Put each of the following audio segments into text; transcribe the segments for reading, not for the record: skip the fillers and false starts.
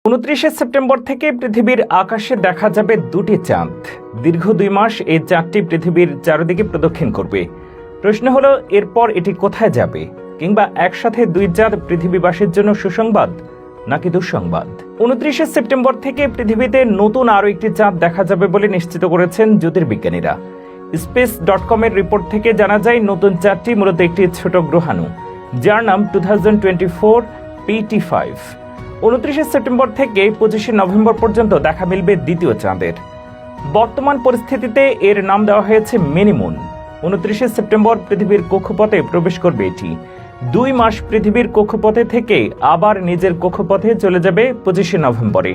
29 September থেকে পৃথিবীর আকাশে দেখা যাবে দুটি চাঁদ। দীর্ঘ 2 মাস এই চাঁদটি পৃথিবীর চারদিকে প্রদক্ষিণ করবে। প্রশ্ন হলো, এরপর এটি কোথায় যাবে? কিংবা একসাথে 2 চাঁদ পৃথিবীবাসীর জন্য সুসংবাদ নাকি দুঃসংবাদ? 29 সেপ্টেম্বর থেকে পৃথিবীতে নতুন আরও একটি চাঁদ দেখা যাবে বলে নিশ্চিত করেছেন জ্যোতির্বিজ্ঞানীরা। space.com এর রিপোর্ট থেকে জানা যায়, নতুন চাঁদটি মূলত একটি ছোট গ্রহাণু, যার নাম 2024 PT5। 29 সেপ্টেম্বর থেকে 25 নভেম্বর পর্যন্ত দেখা মিলবে দ্বিতীয় চাঁদের। বর্তমান পরিস্থিতিতে এর নাম দেওয়া হয়েছে মিনিমুন। 29 সেপ্টেম্বর পৃথিবীর কক্ষপথে প্রবেশ করবে এটি। 2 মাস পৃথিবীর কক্ষপথে থেকে আবার নিজের কক্ষপথে চলে যাবে 25 নভেম্বরে।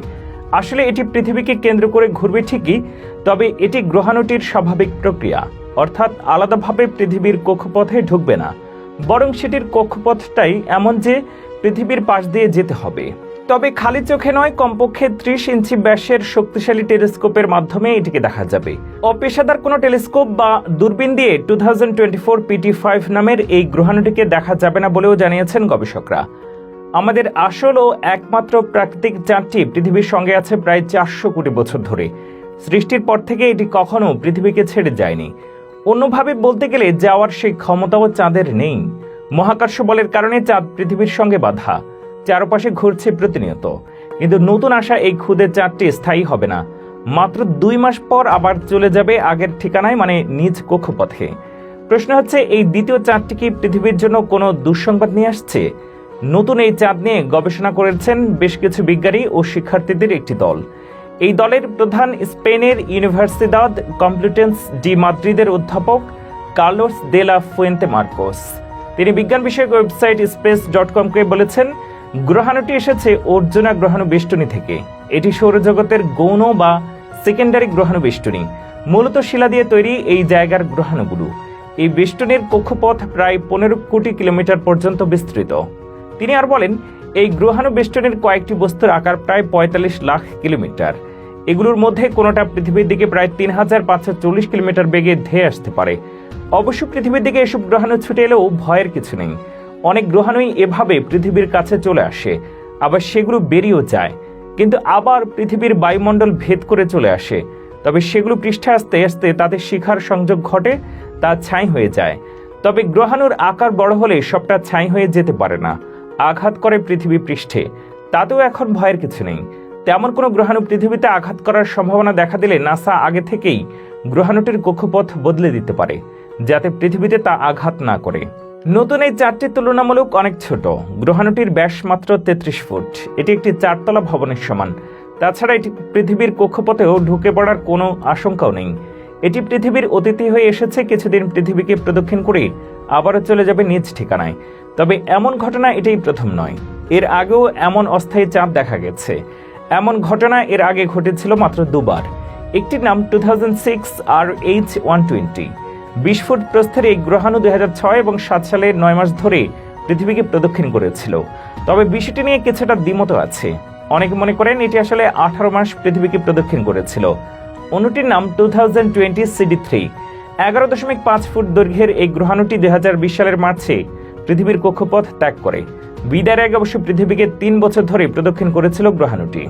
আসলে এটি পৃথিবীকে কেন্দ্র করে ঘুরবে ঠিকই, তবে এটি গ্রহাণুটির স্বাভাবিক প্রক্রিয়া, অর্থাৎ আলাদাভাবে পৃথিবীর কক্ষপথে ঢুকবে না, বরং সেটির কক্ষপথটাই এমন যে পৃথিবীর পাশ দিয়ে যেতে হবে। তবে খালি চোখে নয়, কমপক্ষে 30 ইঞ্চি ব্যাসের শক্তিশালী টেলিস্কোপের মাধ্যমে এটিকে দেখা যাবে। অপেশাদার কোনো টেলিস্কোপ বা দূরবীন দিয়ে 2024 PT5 নামের এই গ্রহাণুটিকে দেখা যাবে না বলেও জানিয়েছেন গবেষকরা। আমাদের আসল ও একমাত্র প্রাকৃতিক চাঁদটি পৃথিবীর সঙ্গে আছে প্রায় 400 কোটি বছর ধরে। সৃষ্টির পর থেকে এটি কখনো পৃথিবীকে ছেড়ে যায়নি। অন্যভাবে বলতে গেলে যাওয়ার সেই ক্ষমতাও চাঁদের নেই। মহাকর্ষ বলের কারণে চাঁদ পৃথিবীর সঙ্গে বাঁধা, চারপাশে ঘুরছে প্রতিনিয়ত। কিন্তু নতুন আসা এই ক্ষুদে চাঁদটি স্থায়ী হবে না। মাত্র 2 মাস পর আবার চলে যাবে আগের ঠিকানায়, মানে নিজ কক্ষপথে। প্রশ্ন হচ্ছে, এই দ্বিতীয় চাঁদটি কি পৃথিবীর জন্য কোনো দুঃসংবাদ নিয়ে আসছে? নতুন এই চাঁদ নিয়ে গবেষণা করেছেন বেশ কিছু বিজ্ঞানী ও শিক্ষার্থীদের একটি দল। এই দলের প্রধান স্পেনের ইউনিভার্সিদাদ কমপ্লুটেন্স ডি মাদ্রিদের অধ্যাপক কার্লোস দে লা ফুয়েন্তে মার্কোস। তিনি বিজ্ঞান বিষয়ক ওয়েবসাইট space.com-কে বলেছেন, গ্রহাণুটি এসেছে অর্জুনা গ্রহাণু বেষ্টনী থেকে। এটি সৌরজগতের গৌণ বা সেকেন্ডারি গ্রহাণু বেষ্টনী। মূলত শিলা দিয়ে তৈরি এই জায়গার গ্রহাণুগুলো। এই বেষ্টনীর কক্ষপথ প্রায় 15 কোটি কিলোমিটার পর্যন্ত বিস্তৃত। তিনি আর বলেন, এই গ্রহাণু বেষ্টনীর কয়েকটি বস্তুর আকার প্রায় 45 লাখ কিলোমিটার। এগুলোর মধ্যে কোনোটা পৃথিবীর দিকে প্রায় 3540 কিলোমিটার বেগে ধেয়ে আসতে পারে। অবশ্য পৃথিবীর দিকে এসব গ্রহাণু ছুটে এলেও ভয়ের কিছু নেই। অনেক গ্রহাণুই এভাবে পৃথিবীর কাছে চলে আসে, আবার সেগুলো বেরিয়েও যায়, কিন্তু আবার পৃথিবীর বায়ুমণ্ডল ভেদ করে চলে আসে। তবে সেগুলো পৃষ্ঠে আসতে আসতে তাদের শিখার সংযোগ ঘটে, তা ছাই হয়ে যায়। তবে গ্রহাণুর আকার বড় হলে সবটা ছাই হয়ে যেতে পারে না, আঘাত করে পৃথিবী পৃষ্ঠে। তাতেও এখন ভয়ের কিছু নেই। তেমন কোনো গ্রহাণু পৃথিবীতে আঘাত করার সম্ভাবনা দেখা দিলে নাসা আগে থেকেই গ্রহাণুটির কক্ষপথ বদলে দিতে পারে, যাতে পৃথিবীতে তা আঘাত না করে। নতুন এই চাঁদটি তুলনামূলক অনেক ছোট। গ্রহাণুটির ব্যাস মাত্র 33 ফুট। এটি একটি 4 তলা ভবনের সমান। তাছাড়া এটি পৃথিবীর কক্ষপথেও ঢুকে পড়ার কোনো আশঙ্কাও নেই। এটি পৃথিবীর অতিথি হয়ে এসেছে, কিছুদিন পৃথিবীকে প্রদক্ষিণ করে আবারও চলে যাবে নিজ ঠিকানায়। তবে এমন ঘটনা এটাই প্রথম নয়। এর আগেও এমন অস্থায়ী চাঁদ দেখা গেছে। এমন ঘটনা এর আগে ঘটেছিল মাত্র 2 বার। একটির নাম 2006 RH120। 20 ফুট প্রস্থের এই গ্রহাণু 2006 এবং 7 সালে 9 মাস ধরে পৃথিবীকে প্রদক্ষিণ করেছিল। তবে বিষয়টি নিয়ে কিছুটা দ্বিমত আছে। অনেকে মনে করেন এটি আসলে 18 মাস পৃথিবীকে প্রদক্ষিণ করেছিল। অন্যটির নাম 2020 CD3। 11.5 ফুট দৈর্ঘ্যের এই গ্রহাণুটি 2020 সালের মার্চে পৃথিবীর কক্ষপথ ত্যাগ করে। বিদায়ের আগে অবশ্য পৃথিবীকে 3 বছর ধরে প্রদক্ষিণ করেছিল গ্রহাণুটি।